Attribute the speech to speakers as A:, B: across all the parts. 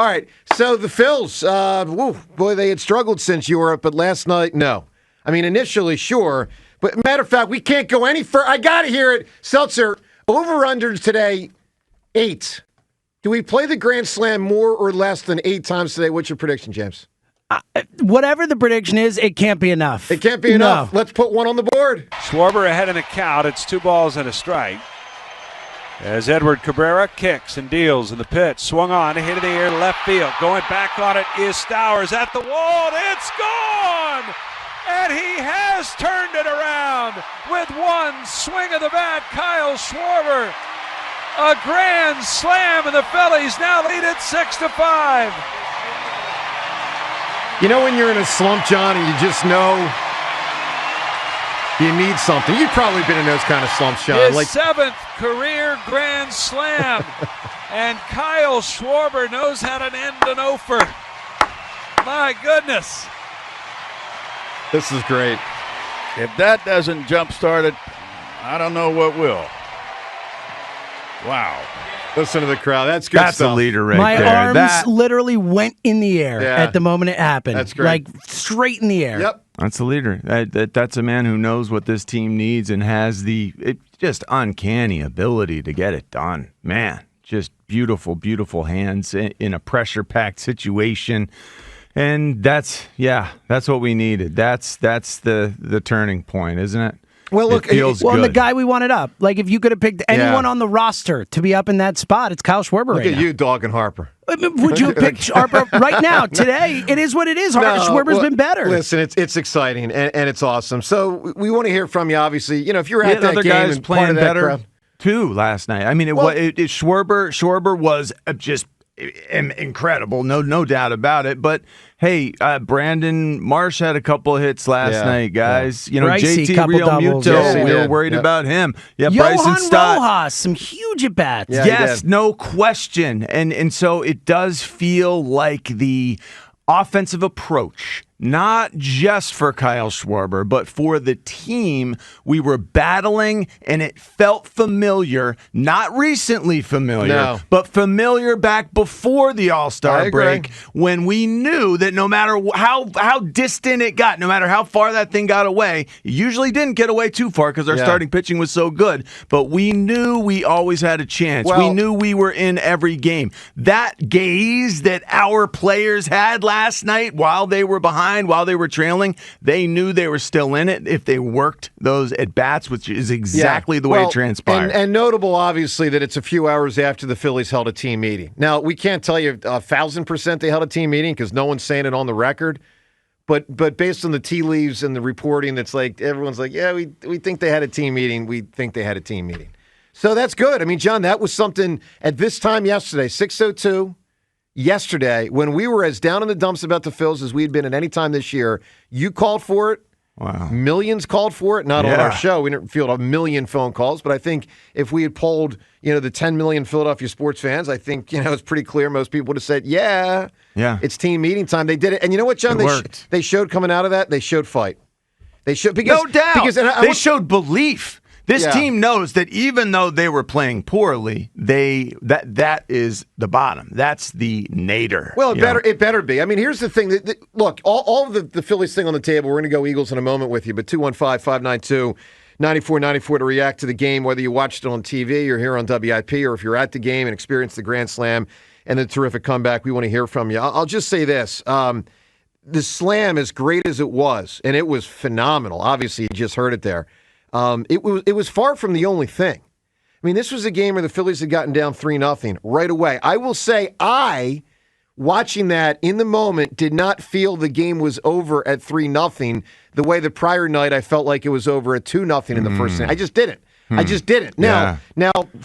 A: All right, so the Phils, boy, they had struggled since Europe, but last night, no. I mean, initially, sure. But matter of fact, we can't go any further. I got to hear it. Seltzer, over-unders today, 8. Do we play the Grand Slam more or less than 8 times today? What's your prediction, James?
B: Whatever the prediction is, it can't be enough.
A: It can't be enough. Let's put one on the board.
C: Schwarber ahead in the count. It's 2 balls and a strike. As Edward Cabrera kicks and deals in the pitch. Swung on, hit in the air to left field. Going back on it is Stowers at the wall. It's gone! And he has turned it around with one swing of the bat. Kyle Schwarber. A grand slam, and the Phillies now lead it 6-5.
A: You know when you're in a slump, John, and you just know you need something? You've probably been in those kind of slumps, John.
C: His 7th career grand slam. And Kyle Schwarber knows how to end an offer. My goodness.
A: This is great.
D: If that doesn't jumpstart it, I don't know what will. Wow.
A: Listen to the crowd. That's good
E: That's
A: stuff.
E: That's a leader right
B: My
E: there.
B: arms literally went in the air at the moment it happened.
A: That's great.
B: Like straight in the air.
A: Yep.
E: That's a leader. That's a man who knows what this team needs and has the just uncanny ability to get it done. Man, just beautiful, beautiful hands in a pressure-packed situation. And that's what we needed. That's the turning point, isn't it?
A: Well, look,
E: it feels good.
B: The guy we wanted up. Like, if you could have picked anyone on the roster to be up in that spot, it's Kyle Schwarber
A: look
B: right
A: at
B: now.
A: you, Dog and Harper.
B: I mean, would you have picked Harper right now, today? It is what it is. Schwarber's been better.
A: Listen, it's exciting, and it's awesome. So we want to hear from you, obviously. You know, if you're at that
E: other
A: game
E: guys
A: and
E: playing
A: part of that
E: better
A: crowd.
E: too last night. I mean, Schwarber was just incredible, no doubt about it. But hey, Brandon Marsh had a couple of hits last night, guys. You know,
B: Pricey,
E: JT
B: couple doubles.
E: Realmuto, we
A: Yeah.
E: were worried about him. Yeah,
B: Johan
E: Bryson Stott.
B: Rojas, some huge at bats.
A: Yeah,
E: Yes, no question. And so it does feel like the offensive approach, not just for Kyle Schwarber, but for the team, we were battling, and it felt familiar, not recently familiar, but familiar back before the All-Star break, when we knew that no matter how distant it got, no matter how far that thing got away, it usually didn't get away too far because our starting pitching was so good, but we knew we always had a chance. We knew we were in every game. That gaze that our players had last night while they were behind, while they were trailing, they knew they were still in it if they worked those at-bats, which is exactly the way it transpired.
A: And notable, obviously, that it's a few hours after the Phillies held a team meeting. Now, we can't tell you 1,000% they held a team meeting because no one's saying it on the record. But based on the tea leaves and the reporting, that's like everyone's like, yeah, we think they had a team meeting. We think they had a team meeting. So that's good. I mean, John, that was something at this time yesterday, 6:02. Yesterday, when we were as down in the dumps about the Phils as we had been at any time this year, you called for it.
E: Wow.
A: Millions called for it. Not on our show. We didn't field a million phone calls, but I think if we had polled, the 10 million Philadelphia sports fans, I think, it's pretty clear most people would have said, yeah, it's team meeting time. They did it. And you know what, John? They showed coming out of that, they showed fight. They showed because,
E: no doubt.
A: Because,
E: they showed belief. This team knows that even though they were playing poorly, that is the bottom. That's the nadir.
A: Well, it better be. I mean, here's the thing. Look, all of the Phillies thing on the table, we're going to go Eagles in a moment with you, but 215-592-9494 to react to the game, whether you watched it on TV or here on WIP, or if you're at the game and experienced the Grand Slam and the terrific comeback, we want to hear from you. I'll just say this. The Slam, as great as it was, and it was phenomenal. Obviously, you just heard it there. It was far from the only thing. I mean, this was a game where the Phillies had gotten down 3-0 right away. I will say watching that in the moment, did not feel the game was over at 3-0 the way the prior night I felt like it was over at 2-0 in the first inning. I just didn't. I just didn't. Now,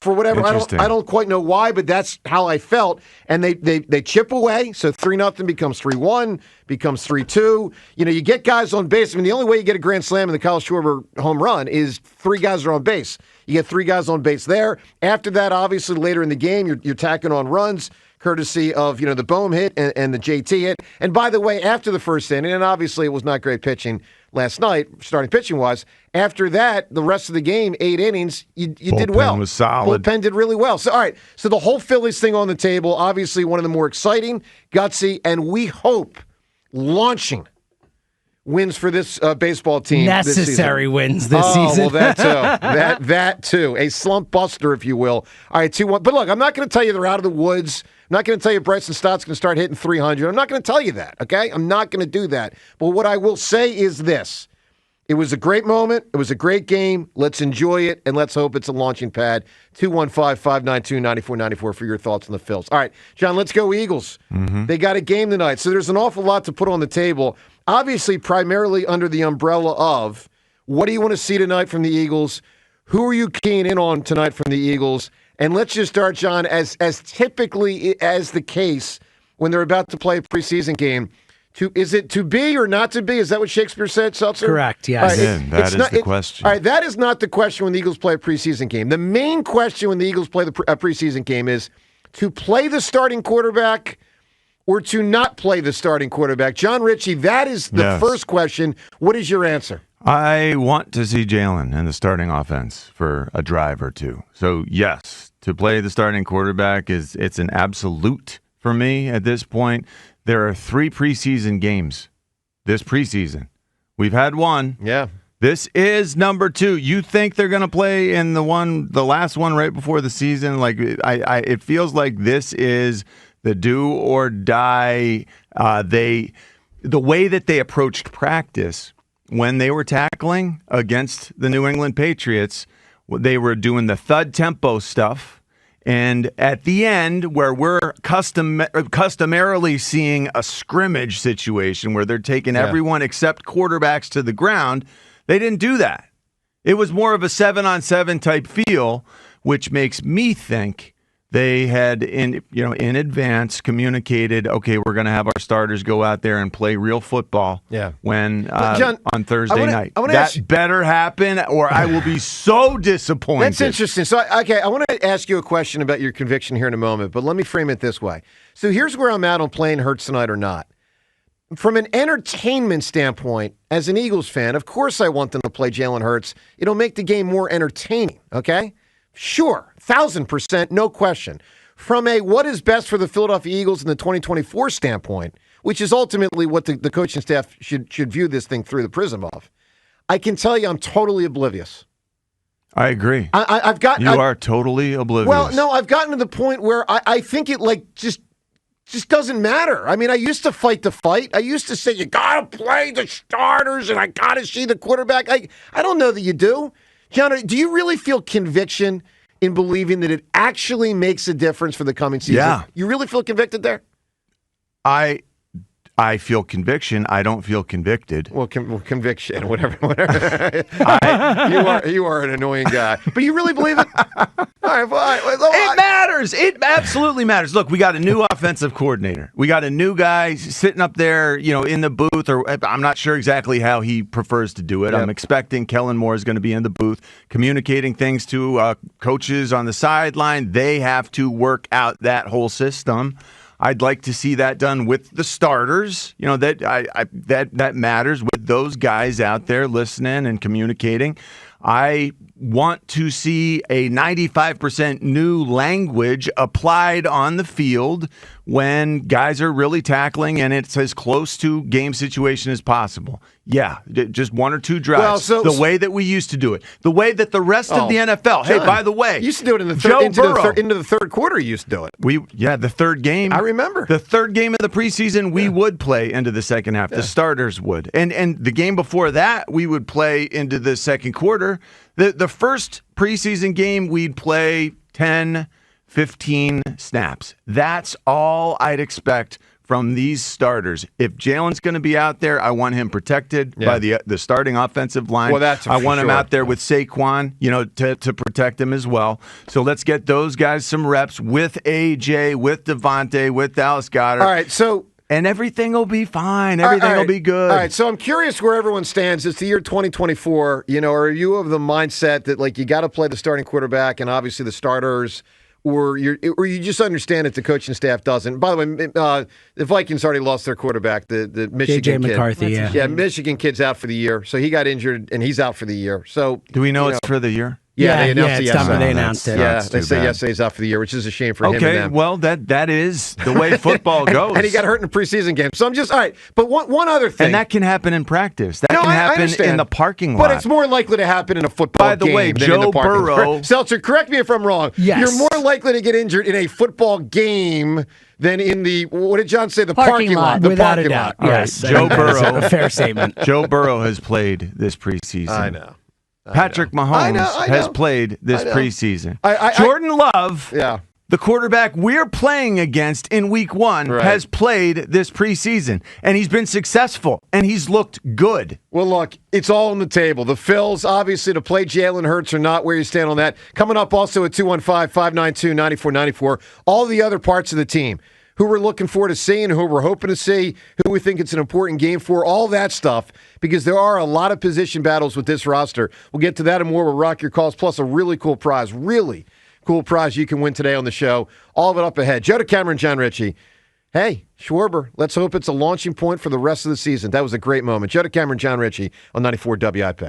A: for whatever, I don't quite know why, but that's how I felt. And they chip away, so 3-0 becomes 3-1, becomes 3-2. You get guys on base. I mean, the only way you get a grand slam in the Kyle Schwarber home run is 3 guys are on base. You get 3 guys on base there. After that, obviously, later in the game, you're tacking on runs, courtesy of the Bohm hit and the JT hit. And by the way, after the first inning, and obviously it was not great pitching, last night, starting pitching-wise. After that, the rest of the game, 8 innings, you did well.
E: Bullpen was solid.
A: Bullpen did really well. So, all right, so the whole Phillies thing on the table, obviously one of the more exciting, gutsy, and we hope launching wins for this baseball team.
B: Necessary wins this
A: season.
B: season.
A: Well, that too. that too. A slump buster, if you will. All right, 2-1. But look, I'm not going to tell you they're out of the woods. I'm not going to tell you Bryson Stott's going to start hitting 300. I'm not going to tell you that, okay? I'm not going to do that. But what I will say is this. It was a great moment. It was a great game. Let's enjoy it, and let's hope it's a launching pad. 215-592-9494 for your thoughts on the Phils. All right, John, let's go Eagles. Mm-hmm. They got a game tonight, so there's an awful lot to put on the table. Obviously, primarily under the umbrella of what do you want to see tonight from the Eagles? Who are you keying in on tonight from the Eagles? And let's just start, John, as typically as the case when they're about to play a preseason game. Is it to be or not to be? Is that what Shakespeare said, Seltzer?
B: Correct, yes.
E: Right, that is the question.
A: All right, that is not the question when the Eagles play a preseason game. The main question when the Eagles play a preseason game is to play the starting quarterback or to not play the starting quarterback. John Ritchie, that is the first question. What is your answer?
E: I want to see Jaylen in the starting offense for a drive or two. So, yes, to play the starting quarterback it's an absolute for me at this point. There are 3 preseason games this preseason. We've had one.
A: Yeah.
E: This is number 2. You think they're going to play in the last one right before the season? Like it feels like this is the do or die. The way that they approached practice when they were tackling against the New England Patriots, they were doing the thud tempo stuff. And at the end, where we're customarily seeing a scrimmage situation where they're taking everyone except quarterbacks to the ground, they didn't do that. It was more of a 7-on-7 type feel, which makes me think they had in advance communicated, okay, we're going to have our starters go out there and play real football when John, on Thursday night. That better happen or I will be so disappointed.
A: That's interesting. So, okay, I want to ask you a question about your conviction here in a moment, but let me frame it this way. So here's where I'm at on playing Hertz tonight or not. From an entertainment standpoint, as an Eagles fan, of course I want them to play Jaylen Herz. It'll make the game more entertaining, okay? Sure, 1,000%, no question. From a what is best for the Philadelphia Eagles in the 2024 standpoint, which is ultimately what the coaching staff should view this thing through the prism of, I can tell you I'm totally oblivious.
E: I agree. You are totally oblivious.
A: Well, no, I've gotten to the point where I think it just doesn't matter. I mean, I used to fight the fight. I used to say, you got to play the starters and I got to see the quarterback. I don't know that you do. John, do you really feel conviction in believing that it actually makes a difference for the coming season?
E: Yeah.
A: You really feel convicted there?
E: I feel conviction. I don't feel convicted.
A: Well, conviction, whatever. You are an annoying guy, but you really believe it? All right,
E: it matters. It absolutely matters. Look, we got a new offensive coordinator. We got a new guy sitting up there, in the booth, or I'm not sure exactly how he prefers to do it. Yep. I'm expecting Kellen Moore is going to be in the booth communicating things to coaches on the sideline. They have to work out that whole system. I'd like to see that done with the starters. That matters with those guys out there listening and communicating. I want to see a 95% new language applied on the field when guys are really tackling and it's as close to game situation as possible. Yeah, just 1 or 2 drives. The way that we used to do it. The way that the rest of the NFL. John, hey, by the way.
A: You used to do it in the into the third quarter, you used to do it.
E: The third game.
A: I remember.
E: The third game of the preseason, we would play into the second half. Yeah. The starters would. And the game before that, we would play into the second quarter. The first preseason game, we'd play 10, 15 snaps. That's all I'd expect from these starters. If Jaylen's going to be out there, I want him protected by the starting offensive line.
A: Well,
E: I want him out there with Saquon, to protect him as well. So let's get those guys some reps with AJ, with Devontae, with Dallas Goedert.
A: All right, so...
E: And everything will be fine. Everything will be good.
A: All right, so I'm curious where everyone stands. It's the year 2024. Are you of the mindset that, you got to play the starting quarterback and obviously the starters or you just understand that the coaching staff doesn't. By the way, the Vikings already lost their quarterback, the Michigan
B: J.J.
A: kid.
B: McCarthy,
A: Yeah, Michigan kid's out for the year. So he got injured, and he's out for the year. So
E: do we know it's for the year?
A: Yeah, they announced it yesterday.
B: They announced it.
A: Yeah, they say yesterday he's out for the year, which is a shame for him and them.
E: Okay, well, that is the way football goes.
A: And he got hurt in a preseason game. So I'm just, all right. But one other thing.
E: And that can happen in practice. That can happen in the parking lot.
A: But it's more likely to happen in a football game.
E: By the way,
A: than in the
E: Joe
A: parking lot.
E: Burrow.
A: Seltzer, correct me if I'm wrong.
B: Yes.
A: You're more likely to get injured in a football game than in the, what did John say, the parking lot? The
B: Without
A: parking
B: a doubt.
A: lot.
B: Yes.
E: Right. Joe Burrow.
B: A fair statement.
E: Joe Burrow has played this preseason.
A: I know.
E: Patrick Mahomes
A: I know.
E: has played this preseason.
A: I
E: Jordan Love,
A: yeah.
E: the quarterback we're playing against in week 1, has played this preseason. And he's been successful, and he's looked good.
A: Well, look, it's all on the table. The Phils, obviously, to play Jaylen Herz or not, where you stand on that. Coming up also at 215-592-9494. All the other parts of the team. Who we're looking forward to seeing, who we're hoping to see, who we think it's an important game for, all that stuff, because there are a lot of position battles with this roster. We'll get to that and more. We'll rock your calls, plus a really cool prize you can win today on the show. All of it up ahead. Joe DeCamera, John Ritchie. Hey, Schwarber, let's hope it's a launching point for the rest of the season. That was a great moment. Joe DeCamera, John Ritchie on 94 WIP.